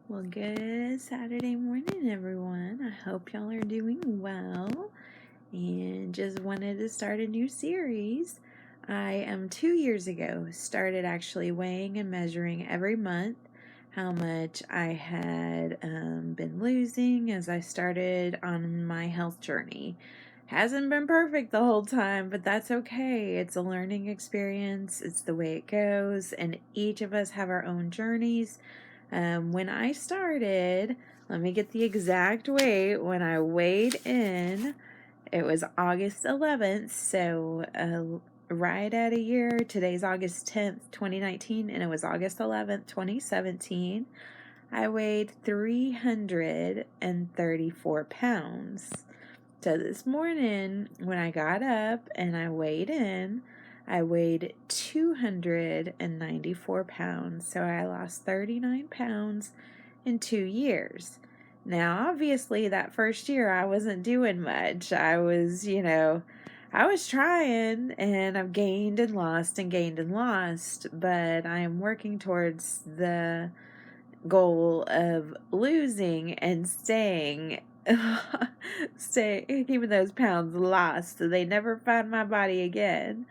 Well, good Saturday morning, everyone. I hope y'all are doing well. And just wanted to start a new series. I am 2 years ago started actually weighing and measuring every month how much I had been losing as I started on my health journey. Hasn't been perfect the whole time, but that's okay. It's a learning experience. It's the way it goes, and each of us have our own journeys. When I started, let me get the exact weight. When I weighed in, it was August 11th, so right at a year. Today's August 10th, 2019, and it was August 11th, 2017. I weighed 334 pounds. So this morning, when I got up and I weighed in, I weighed 294 pounds. So I lost 39 pounds in 2 years. Now, obviously, that first year I wasn't doing much. I was trying, and I've gained and lost and gained and lost, but I am working towards the goal of losing and staying keeping those pounds lost so they never find my body again.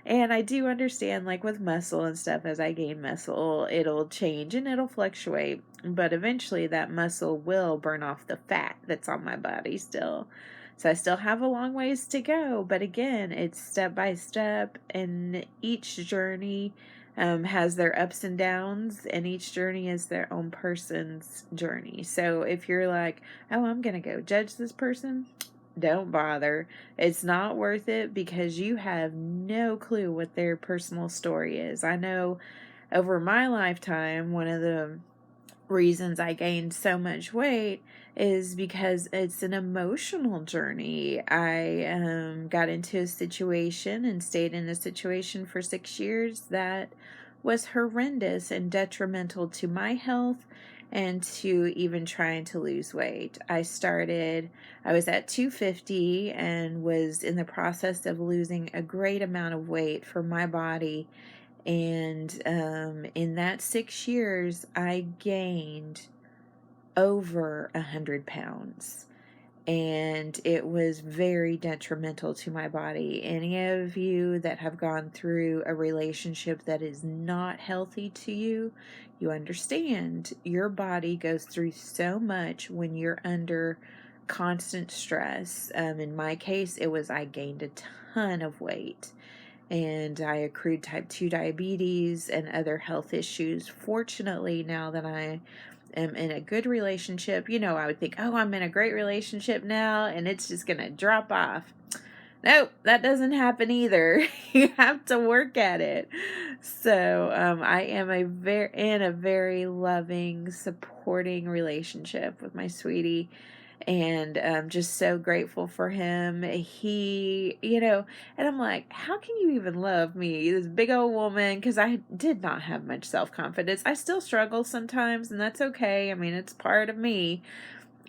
And I do understand, like with muscle and stuff, as I gain muscle, it'll change and it'll fluctuate, but eventually that muscle will burn off the fat that's on my body still. So I still have a long ways to go, but again, it's step by step, and each journey has their ups and downs, and each journey is their own person's journey. So if you're like, oh, I'm going to go judge this person, don't bother. It's not worth it because you have no clue what their personal story is. I know over my lifetime, one of the reasons I gained so much weight is because it's an emotional journey. I got into a situation and stayed in a situation for 6 years that was horrendous and detrimental to my health and to even trying to lose weight. I was at 250 and was in the process of losing a great amount of weight for my body. And in that 6 years, I gained over 100 pounds. And it was very detrimental to my body. Any of you that have gone through a relationship that is not healthy to you, you understand your body goes through so much when you're under constant stress. In my case, I gained a ton of weight, and I accrued type 2 diabetes and other health issues. Fortunately, now that I am in a good relationship, I would think, oh, I'm in a great relationship now and it's just going to drop off. Nope, that doesn't happen either. You have to work at it. So I am in a very loving, supporting relationship with my sweetie, and I'm just so grateful for him. And I'm like, how can you even love me, this big old woman? Because I did not have much self-confidence. I still struggle sometimes, and that's okay. I mean, it's part of me.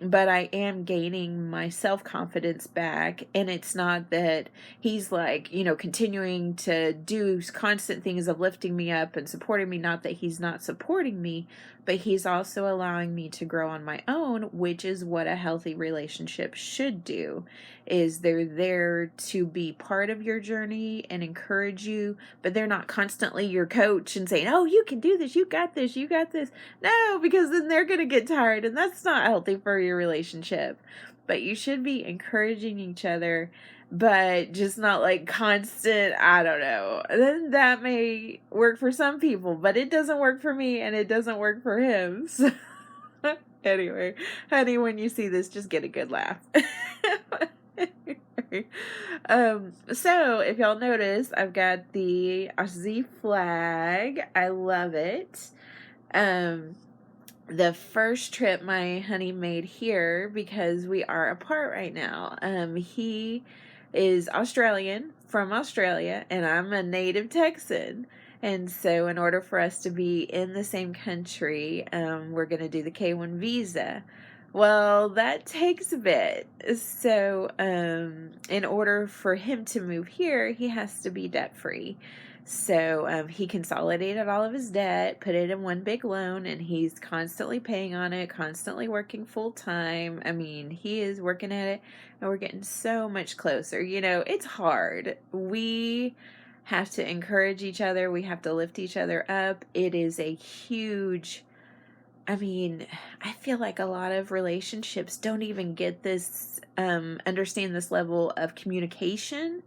But I am gaining my self-confidence back, and it's not that he's like, continuing to do constant things of lifting me up and supporting me. Not that he's not supporting me, but he's also allowing me to grow on my own, which is what a healthy relationship should do. Is they're there to be part of your journey and encourage you, but they're not constantly your coach and saying, oh, you can do this, you got this, you got this. No, because then they're going to get tired, and that's not healthy for your relationship. But you should be encouraging each other, but just not like constant, I don't know. Then that may work for some people, but it doesn't work for me, and it doesn't work for him. So anyway, honey, when you see this, just get a good laugh. So if y'all notice, I've got the Aussie flag. I love it. The first trip my honey made here, because we are apart right now. He is Australian, from Australia, and I'm a native Texan. And so in order for us to be in the same country, we're going to do the K-1 visa. Well, that takes a bit. So in order for him to move here, he has to be debt-free. So he consolidated all of his debt, put it in one big loan, and he's constantly paying on it, constantly working full time. I mean, he is working at it, and we're getting so much closer. It's hard. We have to encourage each other, we have to lift each other up. It is a huge, I mean, I feel like a lot of relationships don't even get this, understand this level of communication,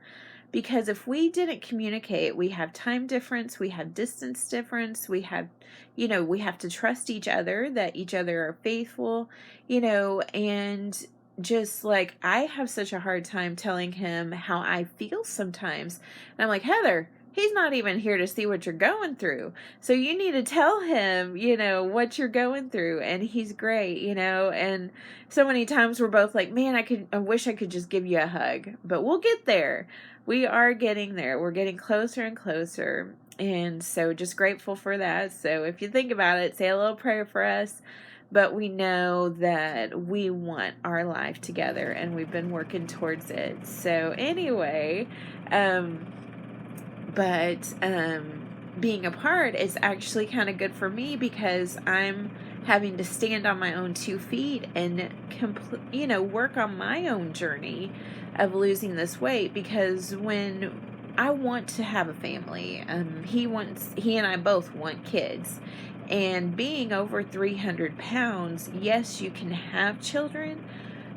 because if we didn't communicate, we have time difference, we have distance difference, we have to trust each other, that each other are faithful, and just like I have such a hard time telling him how I feel sometimes. And I'm like, Heather, he's not even here to see what you're going through. So you need to tell him, what you're going through. And he's great, and so many times we're both like, man, I wish I could just give you a hug, but we'll get there. We are getting there. We're getting closer and closer. And so just grateful for that. So if you think about it, say a little prayer for us. But we know that we want our life together, and we've been working towards it. So anyway, but being apart is actually kind of good for me, because I'm having to stand on my own 2 feet and work on my own journey of losing this weight. Because when I want to have a family, he and I both want kids, and being over 300 pounds, yes, you can have children,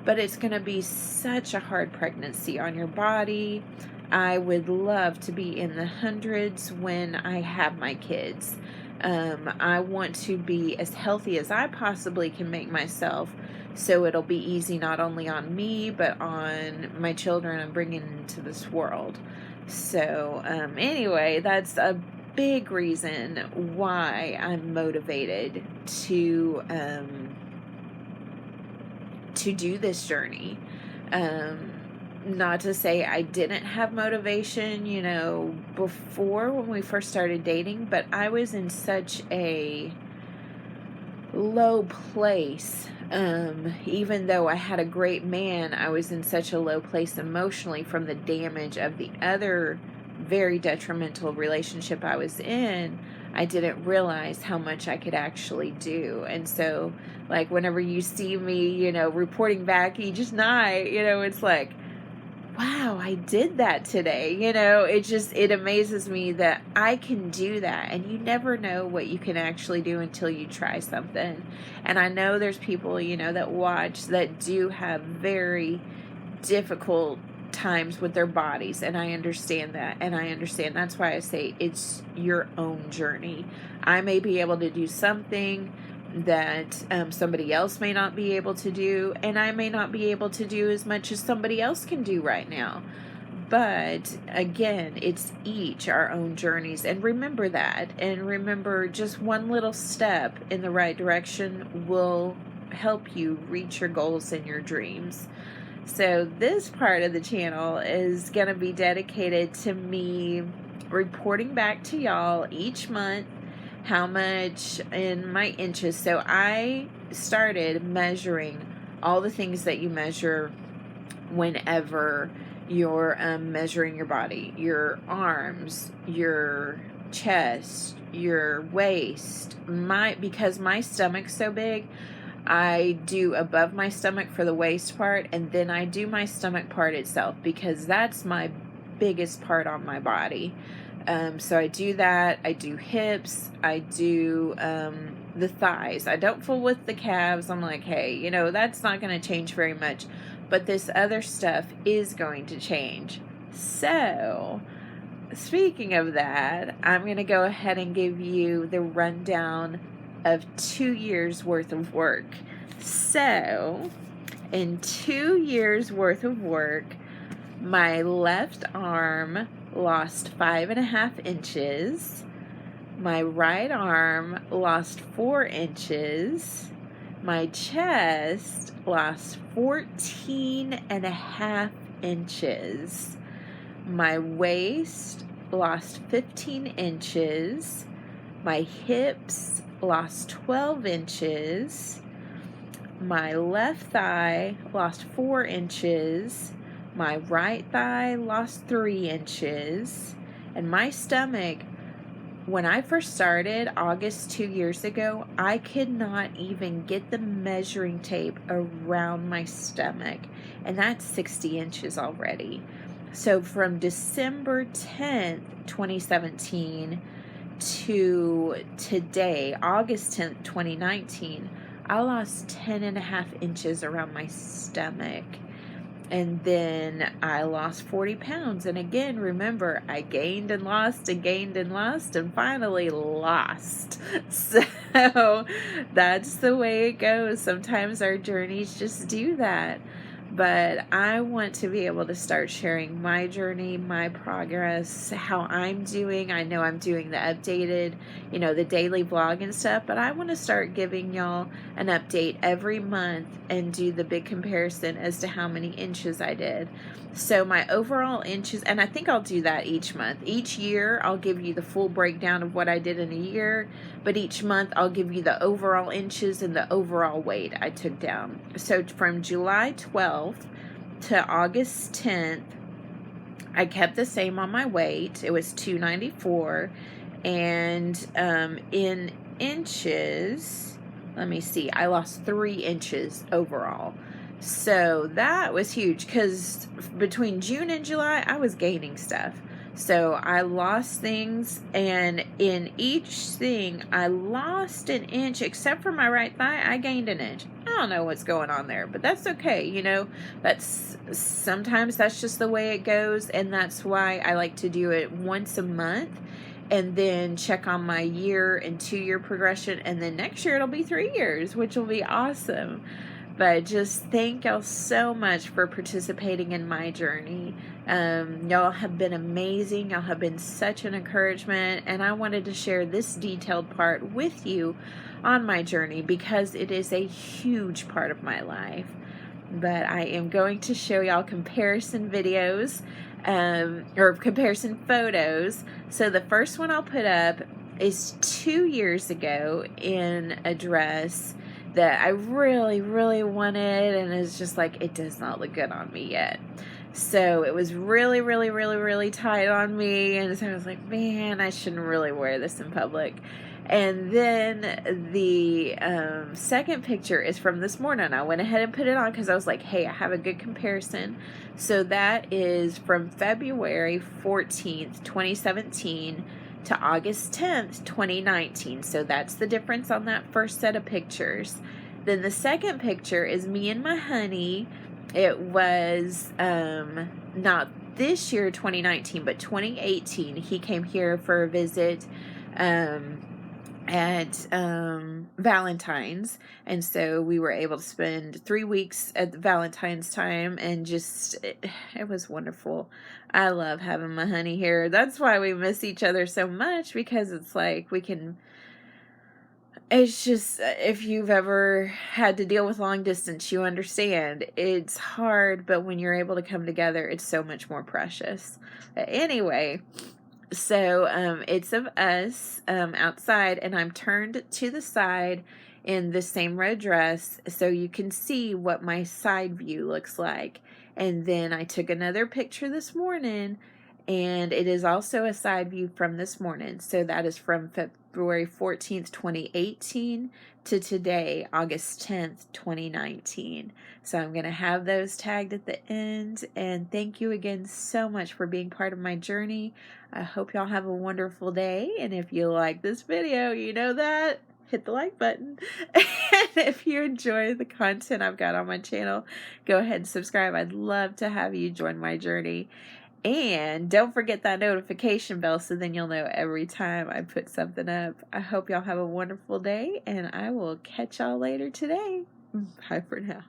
but it's going to be such a hard pregnancy on your body. I would love to be in the hundreds when I have my kids. I want to be as healthy as I possibly can make myself, so it'll be easy not only on me, but on my children I'm bringing into this world. So anyway, that's a big reason why I'm motivated to do this journey. Not to say I didn't have motivation, before when we first started dating, but I was in such a low place. Even though I had a great man, I was in such a low place emotionally from the damage of the other very detrimental relationship I was in. I didn't realize how much I could actually do. And so, like, whenever you see me, reporting back each night, it's like, wow, I did that today. It amazes me that I can do that. And you never know what you can actually do until you try something. And I know there's people, that watch that do have very difficult times with their bodies. And I understand that. And I understand. That's why I say it's your own journey. I may be able to do something that somebody else may not be able to do, and I may not be able to do as much as somebody else can do right now. But again, it's each our own journeys, and remember that, and remember just one little step in the right direction will help you reach your goals and your dreams. So this part of the channel is going to be dedicated to me reporting back to y'all each month how much in my inches. So I started measuring all the things that you measure whenever you're measuring your body: your arms, your chest, your waist. Because my stomach's so big, I do above my stomach for the waist part, and then I do my stomach part itself, because that's my biggest part on my body. So I do that. I do hips. I do the thighs. I don't fool with the calves. I'm like, hey, that's not going to change very much. But this other stuff is going to change. So, speaking of that, I'm going to go ahead and give you the rundown of 2 years worth of work. So, in 2 years worth of work, my left arm lost 5.5 inches. My right arm lost 4 inches. My chest lost 14.5 inches. My waist lost 15 inches. My hips lost 12 inches. My left thigh lost 4 inches. My right thigh lost 3 inches. And my stomach, when I first started, August 2 years ago, I could not even get the measuring tape around my stomach. And that's 60 inches already. So from December 10th, 2017 to today, August 10th, 2019, I lost 10.5 inches around my stomach. And then I lost 40 pounds. And again, remember, I gained and lost and gained and lost and finally lost. So that's the way it goes. Sometimes our journeys just do that. But I want to be able to start sharing my journey, my progress, how I'm doing. I know I'm doing the updated, the daily vlog and stuff, but I want to start giving y'all an update every month and do the big comparison as to how many inches I did. So my overall inches, and I think I'll do that each month. Each year, I'll give you the full breakdown of what I did in a year, but each month, I'll give you the overall inches and the overall weight I took down. So from July 12th to August 10th, I kept the same on my weight. It was 294, and in inches, let me see, I lost 3 inches overall. So that was huge because between June and July, I was gaining stuff. So I lost things, and in each thing, I lost an inch, except for my right thigh, I gained an inch. I don't know what's going on there, but that's okay. Sometimes that's just the way it goes, and that's why I like to do it once a month and then check on my year and 2-year progression, and then next year it'll be 3 years, which will be awesome. But just thank y'all so much for participating in my journey. Y'all have been amazing. Y'all have been such an encouragement. And I wanted to share this detailed part with you on my journey because it is a huge part of my life. But I am going to show y'all comparison videos or comparison photos. So the first one I'll put up is 2 years ago in a dress that I really, really wanted, and it's just like, it does not look good on me yet. So it was really, really, really, really tight on me, and so I was like, man, I shouldn't really wear this in public. And then the second picture is from this morning. I went ahead and put it on because I was like, hey, I have a good comparison. So that is from February 14th, 2017 to August 10th, 2019. So that's the difference on that first set of pictures. Then the second picture is me and my honey. It was not this year, 2019, but 2018. He came here for a visit at Valentine's, and so we were able to spend 3 weeks at Valentine's time, and it was wonderful. I love having my honey here. That's why we miss each other so much, because it's like it's just, if you've ever had to deal with long distance, you understand. It's hard, but when you're able to come together, it's so much more precious. Anyway, so it's of us outside, and I'm turned to the side in the same red dress so you can see what my side view looks like. And then I took another picture this morning, and it is also a side view from this morning. So that is from February 14th, 2018 to today, August 10th, 2019. So I'm going to have those tagged at the end. And thank you again so much for being part of my journey. I hope y'all have a wonderful day. And if you like this video, you know that, hit the like button. And if you enjoy the content I've got on my channel, go ahead and subscribe. I'd love to have you join my journey. And don't forget that notification bell so then you'll know every time I put something up. I hope y'all have a wonderful day, and I will catch y'all later today. Bye for now.